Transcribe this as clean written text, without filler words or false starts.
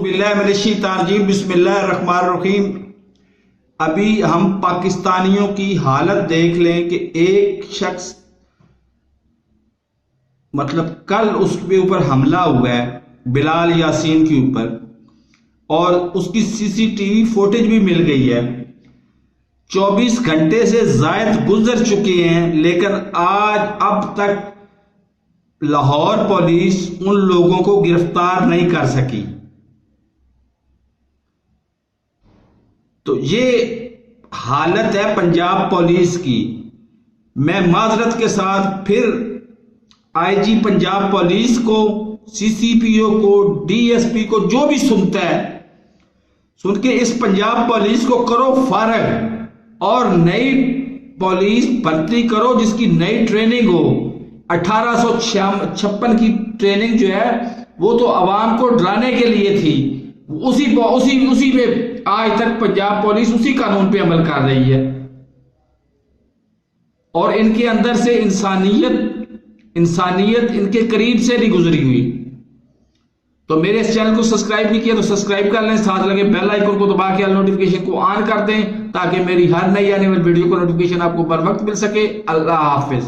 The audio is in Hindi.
औज़ुबिल्लाहिमिनश्शैतानिर्रजीम बिस्मिल्लाहिर्रहमानिर्रहीम। अभी हम पाकिस्तानियों की हालत देख लें कि एक शख्स कल उसके ऊपर हमला हुआ है बिलाल यासीन के ऊपर और उसकी सीसीटीवी फुटेज भी मिल गई है। 24 घंटे से जायद गुजर चुके हैं, लेकिन आज अब तक लाहौर पुलिस उन लोगों को गिरफ्तार नहीं कर सकी। तो ये हालत है पंजाब पुलिस की। मैं माजरत के साथ फिर आईजी पंजाब पुलिस को, सीसीपीओ को, डीएसपी को, जो भी सुनता है सुन के इस पंजाब पुलिस को करो फारग और नई पुलिस भर्ती करो जिसकी नई ट्रेनिंग हो। 1856 की ट्रेनिंग जो है वो तो आवाम को डराने के लिए थी। उसी पे आज तक पंजाब पुलिस उसी कानून पे अमल कर रही है और इनके अंदर से इंसानियत इनके करीब से नहीं गुजरी हुई। तो मेरे इस चैनल को सब्सक्राइब नहीं किया तो सब्सक्राइब कर लें, साथ लगे बेल आइकन को दबा के नोटिफिकेशन को ऑन कर दें ताकि मेरी हर नई आने वाली वीडियो को नोटिफिकेशन आपको बर वक्त मिल सके। अल्लाह हाफिज।